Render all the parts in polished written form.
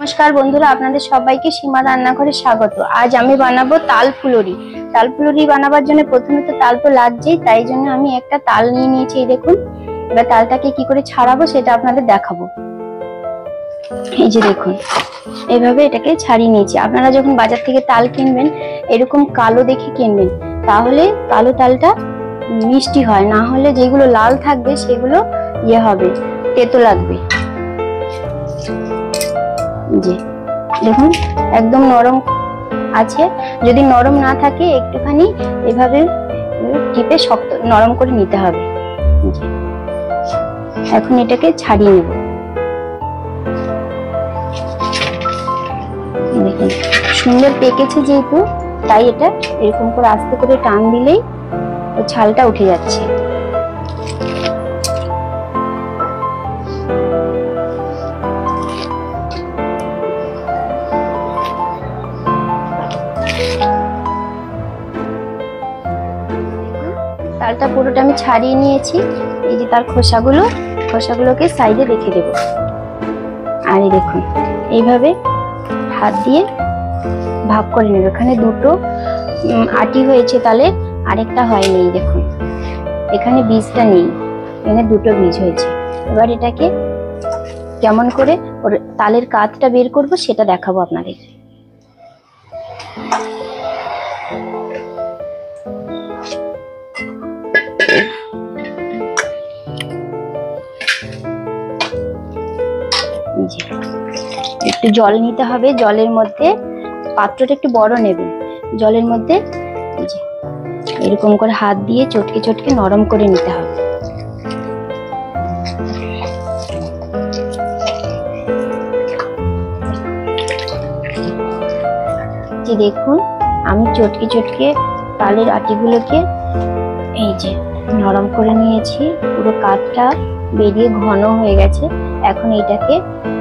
नमस्कार बंधुरा आपनादेर सबाइके सीमा रान्नाघरे स्वागत। आज आमी बानाबो ताल फुलुरी। ताल फुलुरी बानाबार जोन्नो प्रथमे तो ताल तो लागछेई, ताई जोन्नो आमी एकटा ताल निये नियेछि। এই দেখুন, এবার তালটাকে কি করে ছাড়াবো সেটা আপনাদের দেখাবো। এই যে দেখুন, এইভাবে এটাকে ছাড়িয়ে নিয়েছি। আপনারা যখন বাজার থেকে তাল কিনবেন এরকম কালো দেখে কিনবেন, তাহলে কালো তালটা মিষ্টি হয়, না হলে যেগুলো লাল থাকবে সেগুলো হবে, তেতো লাগবে। जी देखুন একদম নরম আছে। যদি নরম না থাকে একটুখানি এভাবে টিপে শক্ত নরম করে নিতে হবে। এখন এটাকে ছাড়িয়ে নেব। দেখুন সুন্দর পেকেছে যেহেতু, তাই এটা এরকম করে আস্তে করে টান দিলেই ছালটা উঠে যাচ্ছে। তালটা পুরোটা আমি ছাড়িয়ে নিয়েছি। এই যে তার খোসাগুলোকে সাইডে রেখে দেব। আর এই দেখুন এইভাবে হাত দিয়ে ভাগ করে নেব। এখানে দুটো আটি হয়েছে তালে, আরেকটা হয়নি। এই দেখুন এখানে বীজটা নেই, এখানে দুটো বীজ হয়েছে। এবার এটাকে কেমন করে ওর তালের কাতটা বের করব সেটা দেখাবো আপনাদের। একটু জল নিতে হবে, জলের মধ্যে পাত্রটা একটু বড় নেবেন। জলের মধ্যে এরকম করে হাত দিয়ে চটকে চটকে নরম করে নিতে হবে। যে দেখুন আমি চটকে চটকে তালের আটিগুলোকে এই যে নরম করে নিয়েছি, পুরো কাঠটা বেরিয়ে ঘন হয়ে গেছে। এখন এটাকে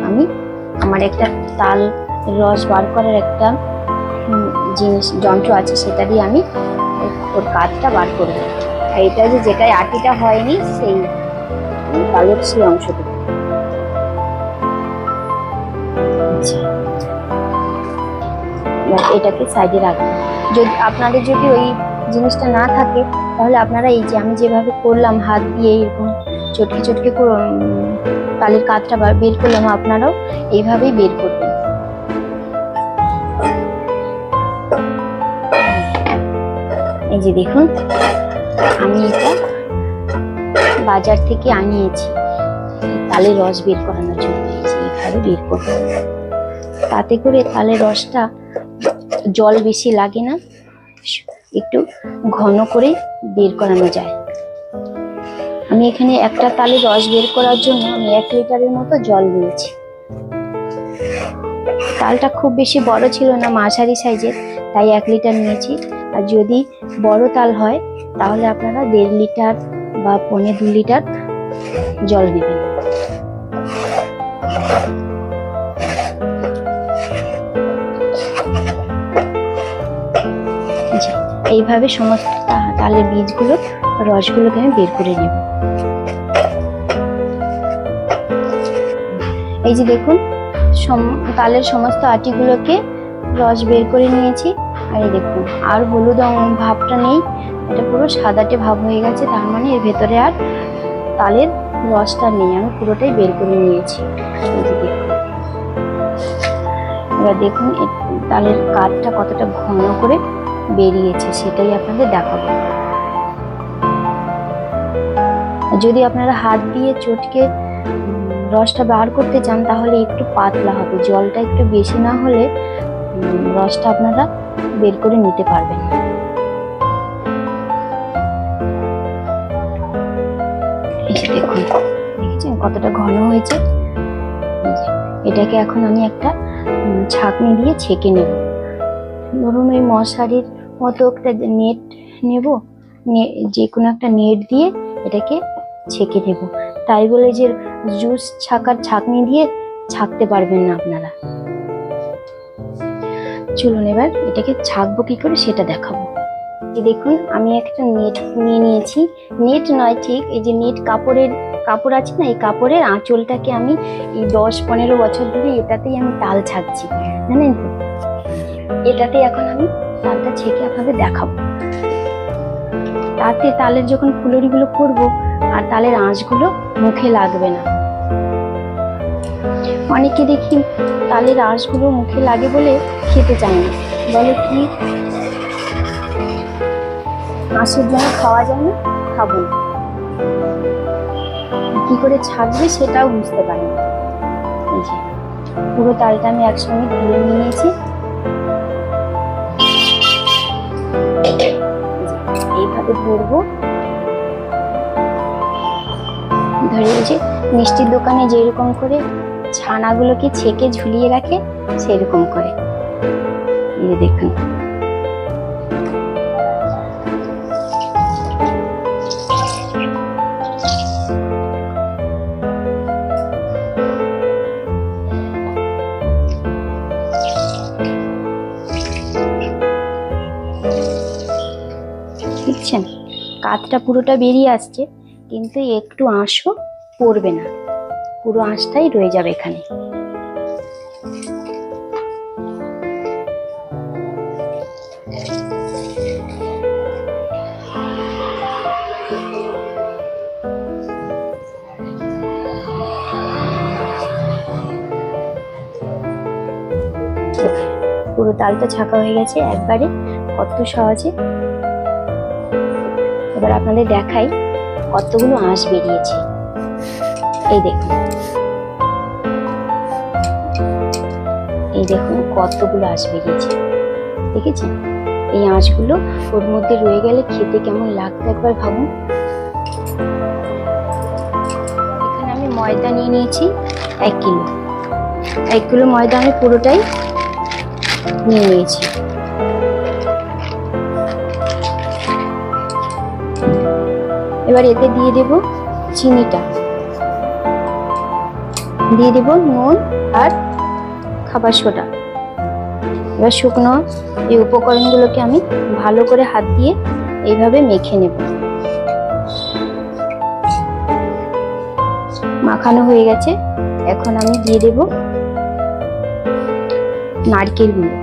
আমি আমার একটা তাল রস বার করার একটা যন্ত্র আছে, সেটা দিয়ে আমি ওর কাঠটা বার করব। আর এটা যেটাই আটিটা হয়নি সেই তালের সেই অংশটুকু। এটাকে সাইডে রাখবেন। যদি আপনাদের যদি ওই জিনিসটা না থাকে তাহলে আপনারা এই যে আমি যেভাবে করলাম হাত দিয়ে এরকম চটকে চটকে তালের কাঠটা বের করলাম, আপনারাও এইভাবেই বের করবেন। এই যে দেখুন আমি এটা বাজার থেকে আনিয়েছি তালের রস বের করানোর জন্য। এইভাবে বের করব, তাতে করে তালের রসটা জল বেশি লাগে না, একটু ঘন করে বের করানো যায়। আমি এখানে একটা তালের রস বের করার জন্য আমি 1 লিটারের মতো জল দিয়েছি। তালটা খুব বেশি বড় ছিল না, মাঝারি সাইজের, তাই 1 লিটার নিয়েছি। আর যদি বড় তাল হয় তাহলে আপনারা 1.5 লিটার বা 1.25 লিটার জল দিবেন। এইভাবে সমস্ত তালের বীজগুলো রসগুলোকে আমি বের করে নেব। এই যে দেখুন তালের সমস্ত আটিগুলোকে রস বের করে নিয়েছি। আর এই দেখুন আর হলুদ ভাবটা নেই, এটা পুরো সাদাটে ভাব হয়ে গেছে, তার মানে এর ভেতরে আর তালের রসটা নেই, আমি পুরোটাই বের করে নিয়েছি। এই যে দেখুন, এবার দেখুন তালের কাঠটা কতটা ঘন করে বেরিয়েছে সেটাই আপনাদের দেখাবো। যদি আপনারা হাত দিয়ে চটকে রসটা বার করতে চান তাহলে একটু পাতলা হবে, জলটা একটু বেশি না হলে রসটা আপনারা বের করে নিতে পারবেন। এই যে দেখুন দেখেছেন কতটা ঘন হয়েছে। এটাকে এখন আমি একটা ছাঁকনি দিয়ে ছেঁকে নেব। ধরুন ওই মশারির মতো একটা নেট নেব, যে কোনো একটা নেট দিয়ে এটাকে ছেঁকে নেব। তাই বলে যে জুস ছাকার ছাঁকনি দিয়ে ছাঁকতে পারবেন না আপনারা। চলুন এবার এটাকে ছাঁকবো কি করে সেটা দেখাবো। যে দেখুন আমি একটা নেট নিয়ে নিয়েছি, নেট নয় ঠিক, এই যে নেট কাপড় আছে না, এই কাপড়ের আঁচলটাকে আমি এই 10-15 বছর ধরে এটাতেই আমি তাল ছাড়ছি, জানেন তো। এটাতেই এখন আমি তালটা ছেঁকে আপনাদের দেখাবো। তাতে তালের যখন ফুলুরিগুলো করবো আর তালের আঁশগুলো মুখে লাগবে না। অনেকে দেখি তালের আঁশগুলো মুখে লাগে বলে খেতে চায় না, বলে কি আঁশের জন্য খাওয়া যায় না, খাবো না। কি করে ছাড়বে সেটাও বুঝতে পারি না। এই যে পুরো তালটা আমি একসঙ্গে ধরে নিয়েছি, এইভাবে ধরবো। ধরে যে মিষ্টির দোকানে যেরকম করে ছানাগুলোকে ছেঁকে ঝুলিয়ে রাখে সেরকম করে, এই দেখুন। দেখছেন কাতটা পুরোটা বেরিয়ে আসছে, কিন্তু একটু আঁশও পড়বে না, পুরো আঁশটাই রয়ে যাবে এখানে। পুরো তালটা ছাঁকা হয়ে গেছে একবারে, কত সহজে। এবার আপনাদের দেখাই কতগুলো আঁশ বেরিয়েছে। এই দেখুন, এই দেখুন কতগুলো আঁশ বেরিয়েছে, দেখেছেন? এই আঁশগুলো ওর মধ্যে রয়ে গেলে খেতে কেমন লাগতো একবার ভাবুন। এখানে আমি ময়দা নিয়ে নিয়েছি 1 কিলো। 1 কিলো ময়দা আমি পুরোটাই নিয়ে নিয়েছি। এবার এতে দিয়ে দেব চিনিটা, দিয়ে দেব নুন আর খাবার সোডা। এবার শুকনো এই উপকরণগুলোকে আমি ভালো করে হাত দিয়ে এইভাবে মেখে নেব। মাখানো হয়ে গেছে, এখন আমি দিয়ে দেব নারকেল গুঁড়ো।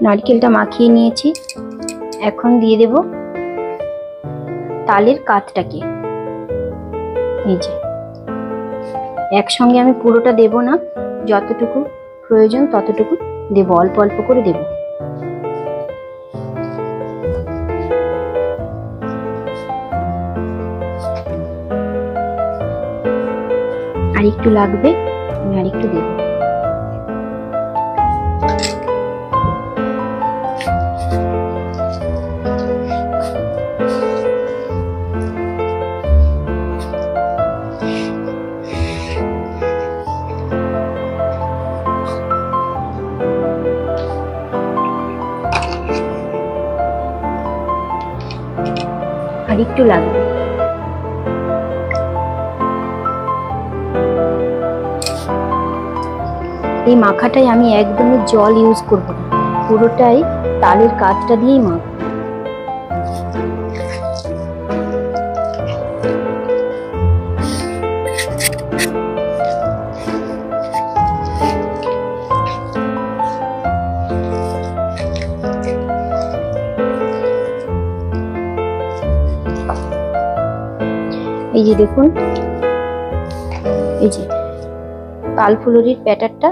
নারকেলটা মাখিয়ে নিয়েছি, এখন দিয়ে দেব তালের কাতটাকে। এই যে একসঙ্গে আমি পুরোটা দেব না, যতটুকু প্রয়োজন ততটুকু দেব, অল্প অল্প করে দেব। আর একটু লাগবে, আমি আর একটু দেব। আর একটু লাগবে। এই মাখাটাই আমি একদমই জল ইউজ করব না, পুরোটাই তালের কাতটা দিয়েই মাখবো। এই যে দেখুন, এই যে তাল ফুলুরির ব্যাটারটা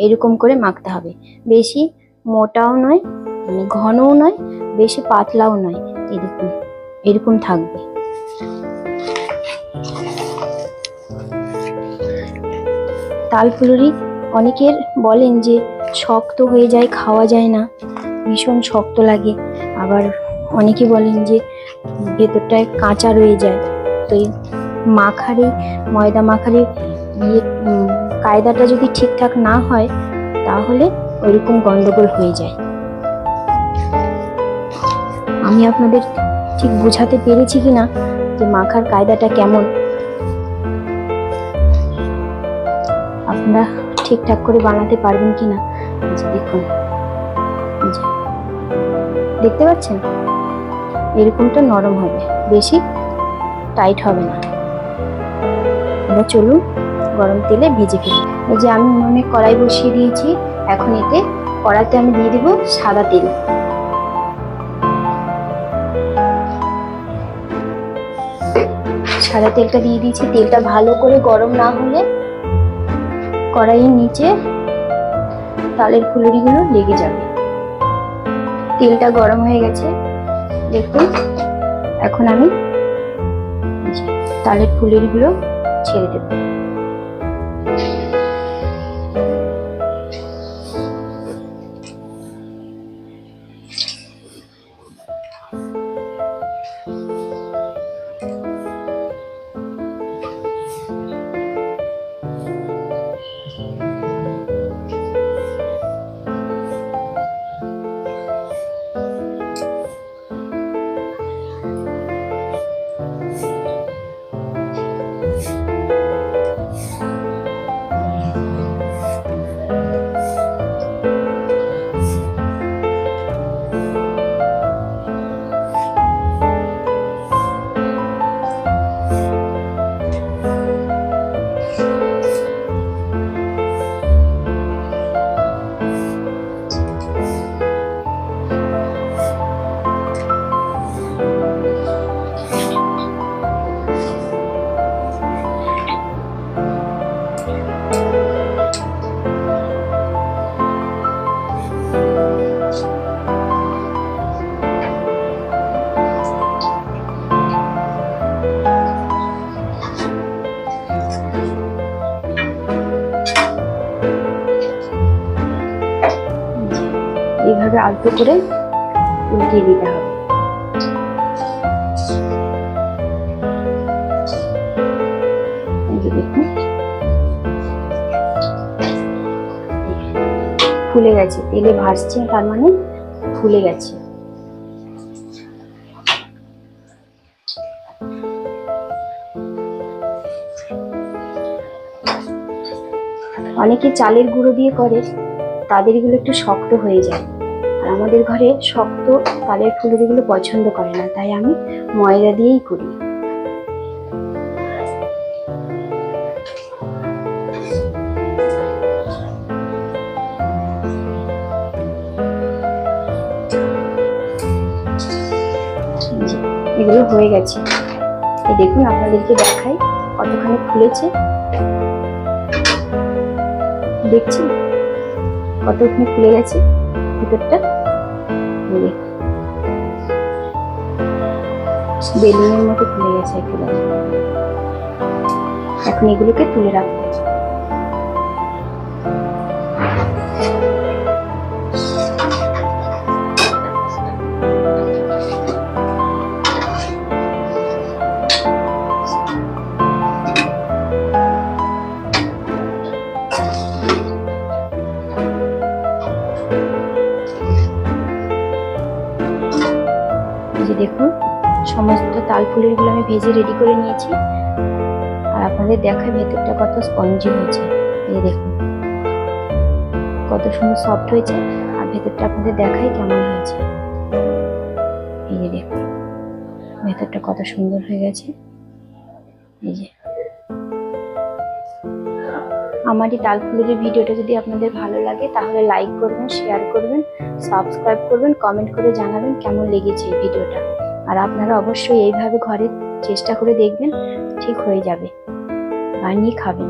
এরকম করে মাখতে হবে, বেশি মোটাও নয় মানে ঘনও নয়, বেশি পাতলাও নয়। এই দেখুন এরকম থাকবে। তাল ফুলুরি অনেকের বলেন যে শক্ত হয়ে যায়, খাওয়া যায় না, ভীষণ শক্ত লাগে। আবার অনেকে বলেন যে ভেতরটায় কাঁচা রয়ে যায়। তো এই ময়দা মাখারে কায়দাটা যদি ঠিকঠাক না হয় তাহলে ওইরকম গন্ডগোল হয়ে যায়। আমি আপনাদের ঠিক বোঝাতে পেরেছি কিনা যে মাখার কায়দাটা কেমন, আপনারা ঠিকঠাক করে বানাতে পারবেন কিনা। দেখুন, দেখতে পাচ্ছেন এরকমটা নরম হবে, বেশি টাইট হবে না। এবার চলুন গরম তেলে ভেজে ফেলি। এই যে আমি উনুনে কড়াই বসিয়ে দিয়েছি, এখন এতে কড়াইতে আমি দিয়ে দেব সাদা তেল। সাদা তেলটা দিয়ে দিয়েছি। তেলটা ভালো করে গরম না হলে কড়াইয়ের নিচে তালের ফুলুরিগুলো লেগে যাবে। তেলটা গরম হয়ে গেছে, দেখুন। এখন আমি তালের ফুলুরিগুলো ছেড়ে দেব। এইভাবে আলতো করে উল্টিয়ে দিতে হবে। দেখুন ফুলে গেছে, তেলে ভাসছে, তার মানে ফুলে গেছে। অনেকে চালের গুঁড়ো দিয়ে করে, তাদের এগুলো একটু শক্ত হয়ে যায়। আর আমাদের ঘরে শক্ত তালের ফুলুরিগুলো পছন্দ করে না, তাই আমি ময়দা দিয়েই করি। এগুলো হয়ে গেছে, এই দেখুন আপনাদেরকে দেখাই কতখানি ফুলেছে। দেখছেন কতখানি ফুলে গেছে ভিতরটা, বেলুনের মতো ফুলে গেছে একেবারে। এখন এগুলোকে তুলে রাখবো। দেখুন সমস্ত তাল ফুলুরিগুলো আমি ভেজে রেডি করে নিয়েছি। আর আপনাদের দেখায় ভেতরটা কত স্পঞ্জি হয়েছে। এই দেখুন কত সুন্দর সফট হয়েছে। আর ভেতরটা আপনাদের দেখাই কেমন হয়েছে। এই যে দেখুন ভেতরটা কত সুন্দর হয়ে গেছে। এই যে আমার এই তাল ফুলুরির ভিডিওটা যদি আপনাদের ভালো লাগে তাহলে লাইক করবেন, শেয়ার করবেন, সাবস্ক্রাইব করবেন, কমেন্ট করে জানাবেন কেমন লেগেছে এই ভিডিওটা। আর আপনারা অবশ্যই এইভাবে ঘরে চেষ্টা করে দেখবেন, ঠিক হয়ে যাবে, বানিয়ে খাবেন।